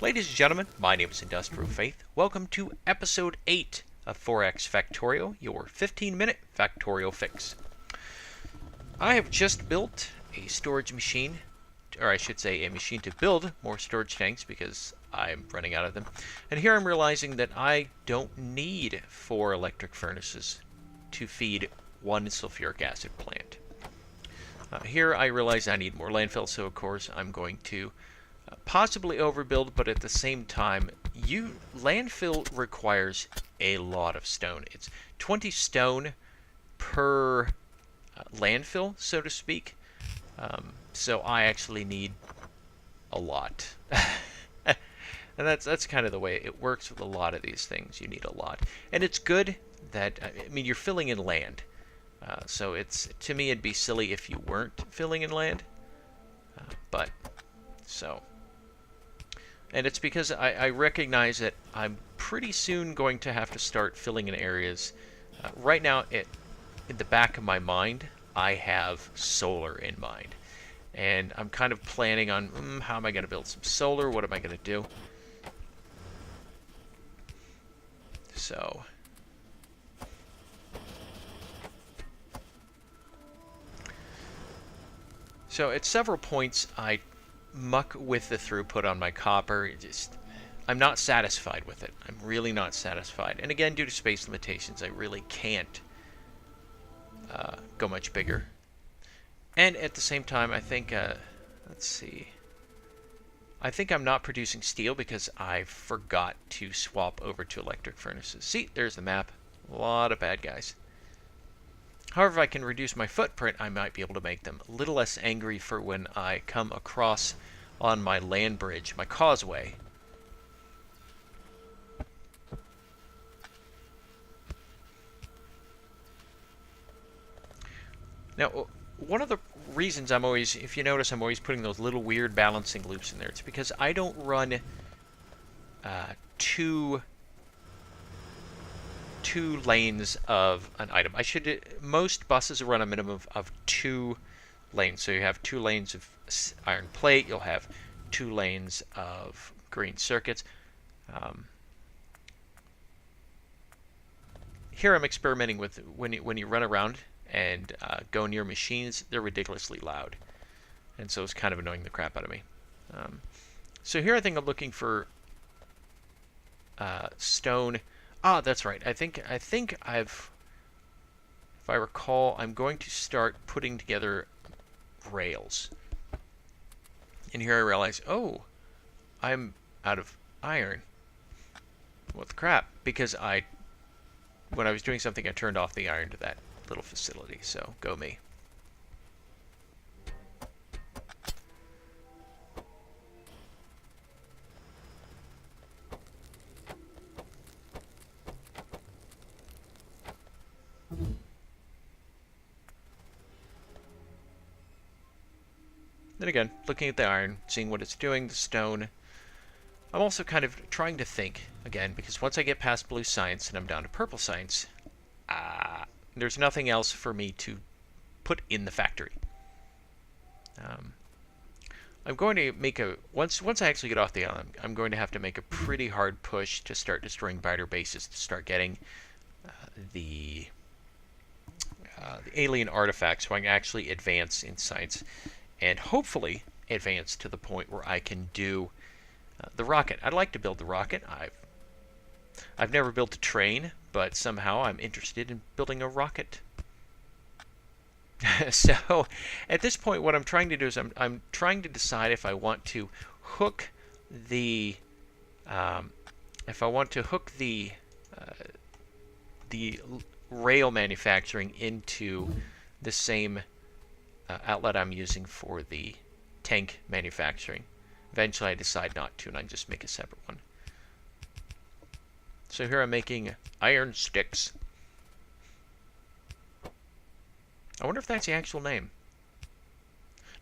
Ladies and gentlemen, my name is Industrial Faith. Welcome to episode 8 of 4X Factorio, your 15-minute Factorio fix. I have just built a storage machine, or I should say a machine to build more storage tanks because I'm running out of them. And here I'm realizing that I don't need 4 electric furnaces to feed one sulfuric acid plant. Here I realize I need more landfill, so of course I'm going to possibly overbuild, but at the same time, landfill requires a lot of stone. It's 20 stone per landfill, so to speak. So I actually need a lot. And that's kind of the way it works with a lot of these things. You need a lot. And it's good that, I mean, you're filling in land. So to me, it'd be silly if you weren't filling in land. And it's because I recognize that I'm pretty soon going to have to start filling in areas. Right now, in the back of my mind, I have solar in mind. And I'm kind of planning on, how am I going to build some solar? What am I going to do? So at several points, I muck with the throughput on my copper. I'm not satisfied with it. I'm really not satisfied. And again, due to space limitations, I really can't go much bigger. And at the same time, I think, let's see. I think I'm not producing steel because I forgot to swap over to electric furnaces. See, there's the map. A lot of bad guys. However, if I can reduce my footprint, I might be able to make them a little less angry for when I come across on my land bridge, my causeway. Now, one of the reasons I'm always, if you notice, I'm always putting those little weird balancing loops in there. It's because I don't run two lanes of an item. Most buses run a minimum of 2 lanes. So you have 2 lanes of iron plate. You'll have 2 lanes of green circuits. Here I'm experimenting with when you run around and go near machines, they're ridiculously loud, and so it's kind of annoying the crap out of me. So here I think I'm looking for stone. Ah, that's right. I think if I recall, I'm going to start putting together rails. And here I realize, oh, I'm out of iron. What the crap? Because when I was doing something, I turned off the iron to that little facility. So go me. Then again, looking at the iron, seeing what it's doing, the stone. I'm also kind of trying to think, again, because once I get past blue science and I'm down to purple science, there's nothing else for me to put in the factory. I'm going to make once I actually get off the island, I'm going to have to make a pretty hard push to start destroying biter bases, to start getting the alien artifacts so I can actually advance in science. And hopefully advance to the point where I can do the rocket. I'd like to build the rocket. I've never built a train, but somehow I'm interested in building a rocket. So at this point, what I'm trying to do is I'm trying to decide if I want to hook the rail manufacturing into the same outlet I'm using for the tank manufacturing. Eventually I decide not to, and I just make a separate one. So here I'm making iron sticks. I wonder if that's the actual name.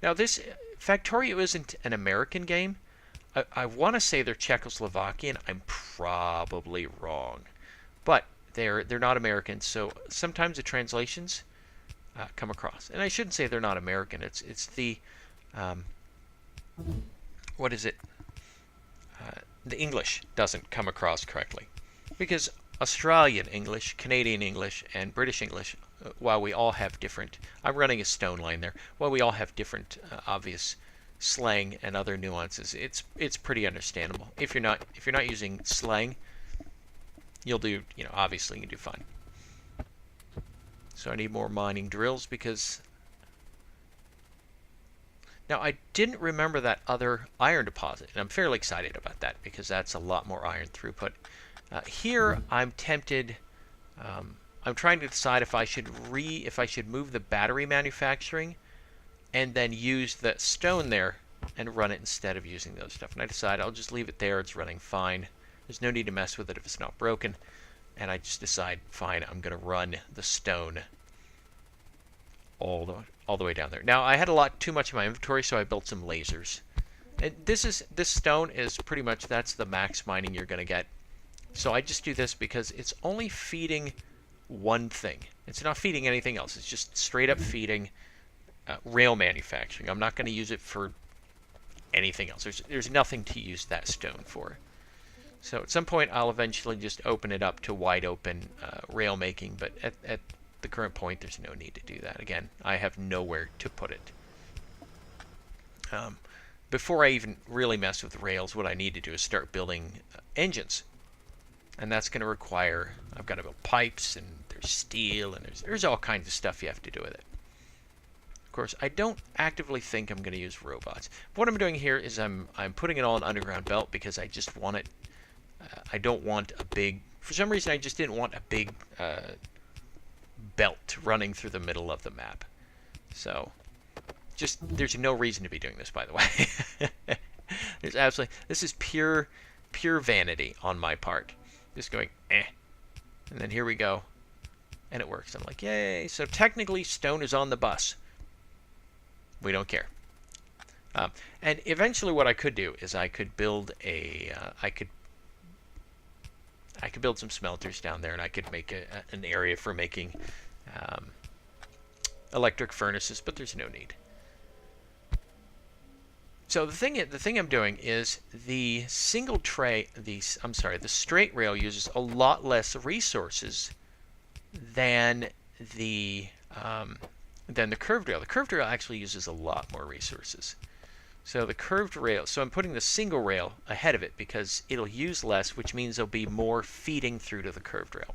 Now this Factorio isn't an American game. I want to say they're Czechoslovakian. I'm probably wrong, but they're not American. So sometimes the translations come across, and I shouldn't say they're not American. It's the what is it? the English doesn't come across correctly. Because Australian English, Canadian English, and British English, while we all have different, I'm running a stone line there, while we all have different obvious slang and other nuances, it's pretty understandable. If you're not using slang, you'll do, obviously you do fine. So I need more mining drills because now I didn't remember that other iron deposit, and I'm fairly excited about that because that's a lot more iron throughput. Here I'm tempted. I'm trying to decide if I should move the battery manufacturing and then use the stone there and run it instead of using those stuff. And I decide I'll just leave it there. It's running fine. There's no need to mess with it if it's not broken. And I just decide, fine, I'm going to run the stone all the way down there. Now I had too much in my inventory, so I built some lasers. And this stone is pretty much, that's the max mining you're going to get. So I just do this because it's only feeding one thing. It's not feeding anything else. It's just straight up feeding rail manufacturing. I'm not going to use it for anything else. There's nothing to use that stone for. So at some point I'll eventually just open it up to wide open rail making, but at the current point there's no need to do that. Again, I have nowhere to put it. Before I even really mess with rails, what I need to do is start building engines. And that's going to require, I've got to build pipes, and there's steel, and there's all kinds of stuff you have to do with it. Of course, I don't actively think I'm going to use robots. What I'm doing here is I'm putting it all in underground belt because I just want it. I don't want a big, for some reason I just didn't want a big belt running through the middle of the map. So, there's no reason to be doing this, by the way. This is pure vanity on my part. Just going, and then here we go, and it works. I'm like, yay! So technically, stone is on the bus. We don't care. And eventually, what I could do is I could build I could build some smelters down there, and I could make an area for making electric furnaces. But there's no need. So the thing I'm doing is the straight rail uses a lot less resources than the curved rail. The curved rail actually uses a lot more resources. So the curved rail, so I'm putting the single rail ahead of it because it'll use less, which means there'll be more feeding through to the curved rail.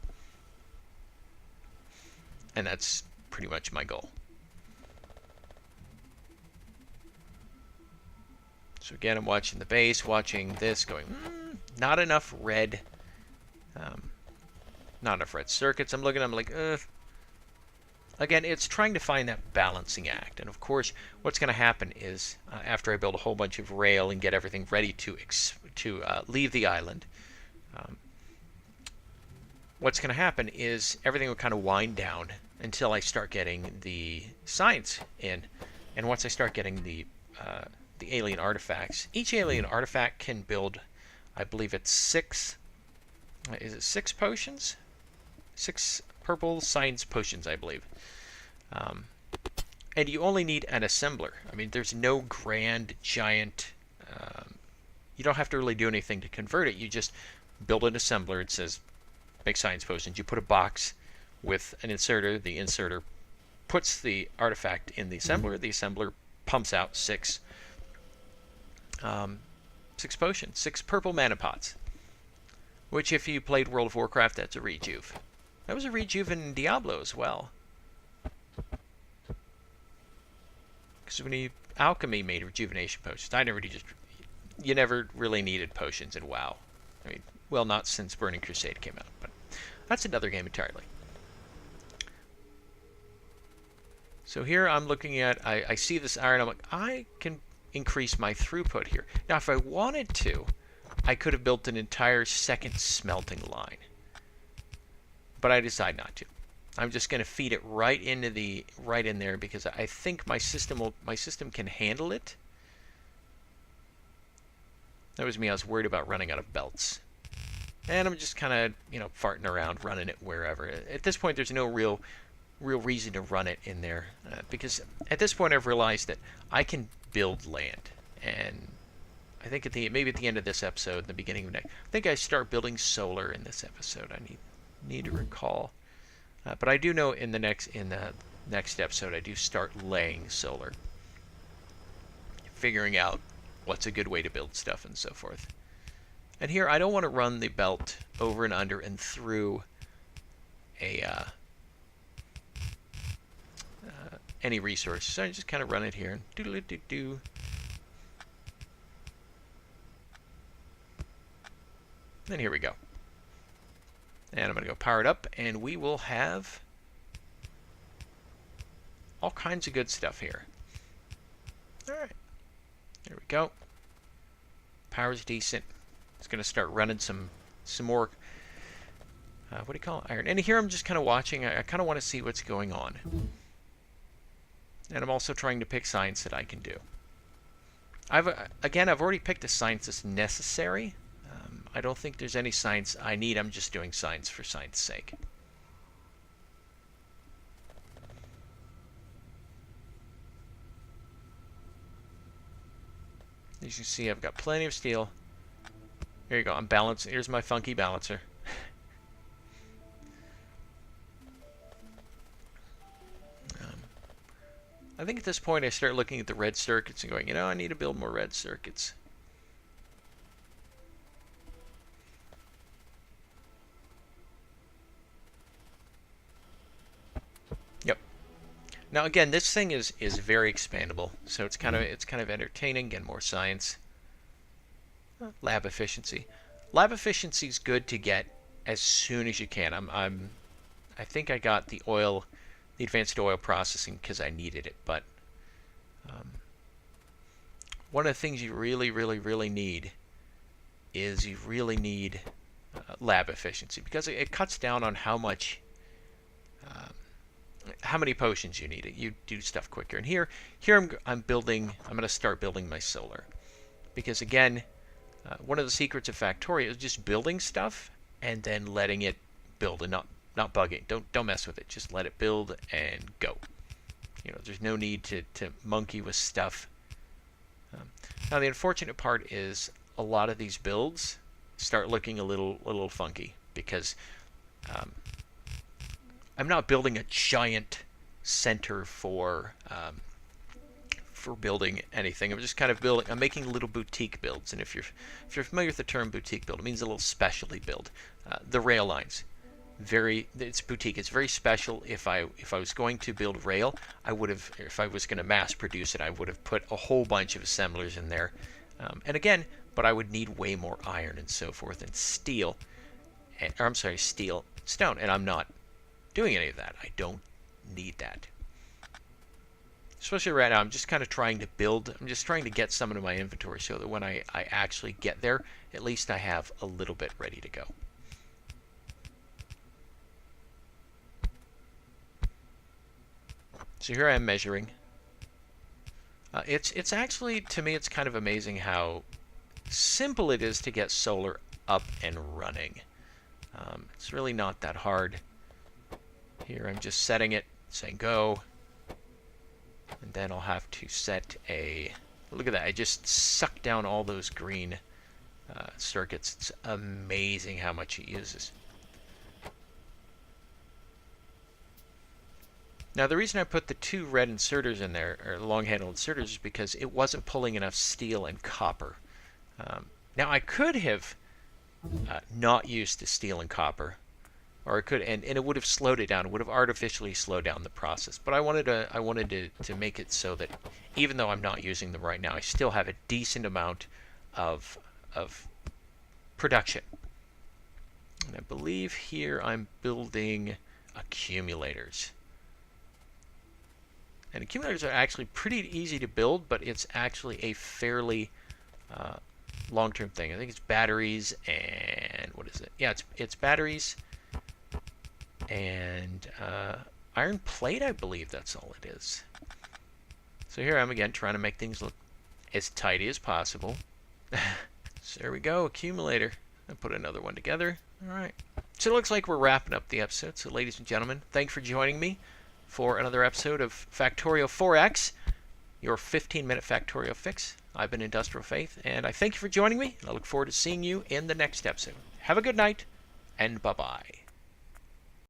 And that's pretty much my goal. So again, I'm watching the base, watching this, going, not enough red, not enough red circuits. I'm like, Again, it's trying to find that balancing act. And of course, what's going to happen is, after I build a whole bunch of rail and get everything ready to leave the island, what's going to happen is everything will kind of wind down until I start getting the science in. And once I start getting the alien artifacts. Each alien artifact can build, I believe it's 6. Is it 6 potions? 6 purple science potions, I believe. And you only need an assembler. I mean, there's no grand, giant. You don't have to really do anything to convert it. You just build an assembler. It says, make science potions. You put a box with an inserter. The inserter puts the artifact in the assembler. The assembler pumps out 6 potions, 6 purple mana pots. Which, if you played World of Warcraft, that's a rejuve. That was a rejuve in Diablo as well. Because when alchemy made rejuvenation potions, you never really needed potions in WoW. I mean, well, not since Burning Crusade came out, but that's another game entirely. So here I'm looking at, I see this iron, I'm like, I can increase my throughput here. Now, if I wanted to, I could have built an entire second smelting line. But I decide not to. I'm just going to feed it right in there because I think my system can handle it. That was me. I was worried about running out of belts. And I'm just kind of, farting around, running it wherever. At this point, there's no real reason to run it in there because at this point I've realized that I can build land, and I think maybe at the end of this episode, the beginning of next. I think I start building solar in this episode. I need to recall, but I do know in the next episode I do start laying solar, figuring out what's a good way to build stuff and so forth. And here I don't want to run the belt over and under and through any resource, so I just kind of run it here. Doodle-doo-doo. And here we go. And I'm going to go power it up, and we will have all kinds of good stuff here. All right. There we go. Power's decent. It's going to start running some more, what do you call it? Iron. And here I'm just kind of watching. I kind of want to see what's going on. And I'm also trying to pick science that I can do. I've already picked a science that's necessary. I don't think there's any science I need. I'm just doing science for science sake. As you can see, I've got plenty of steel. Here you go. I'm balancing. Here's my funky balancer. I think at this point I start looking at the red circuits and going, I need to build more red circuits. Yep. Now again, this thing is very expandable, so it's kind of entertaining. Again, more science. Lab efficiency. Lab efficiency is good to get as soon as you can. I think I got the advanced oil processing because I needed it, but one of the things you really need is lab efficiency, because it cuts down on how many potions you need. You do stuff quicker. And here I'm going to start building my solar, because again, one of the secrets of Factorio is just building stuff and then letting it build and not bug it. Don't mess with it. Just let it build and go. There's no need to monkey with stuff. Now the unfortunate part is a lot of these builds start looking a little funky, because I'm not building a giant center for building anything. I'm just kind of building. I'm making little boutique builds, and if you're familiar with the term boutique build, it means a little specialty build. The rail lines, it's boutique. It's very special. If I was going to build rail, if I was going to mass produce it, I would have put a whole bunch of assemblers in there. And again, but I would need way more iron and so forth, and steel, stone, and I'm not doing any of that. I don't need that. Especially right now, I'm just kind of trying to build. I'm just trying to get some into my inventory so that when I actually get there, at least I have a little bit ready to go. So here I am measuring. It's actually, to me, it's kind of amazing how simple it is to get solar up and running. It's really not that hard. Here I'm just setting it, saying go. And then I'll have to set look at that, I just sucked down all those green circuits. It's amazing how much it uses. Now the reason I put the two red inserters in there, or long-handled inserters, is because it wasn't pulling enough steel and copper. Now I could have not used the steel and copper, or it could, and it would have slowed it down. It would have artificially slowed down the process. But I wanted to make it so that even though I'm not using them right now, I still have a decent amount of production. And I believe here I'm building accumulators. And accumulators are actually pretty easy to build, but it's actually a fairly long-term thing. I think it's batteries and what is it? Yeah, it's batteries and iron plate, I believe that's all it is. So here I am again trying to make things look as tidy as possible. So there we go, accumulator. I'll put another one together. All right. So it looks like we're wrapping up the episode. So ladies and gentlemen, thanks for joining me for another episode of Factorio 4X, your 15-minute Factorio fix. I've been Industrial Faith, and I thank you for joining me, and I look forward to seeing you in the next episode. Have a good night, and bye-bye.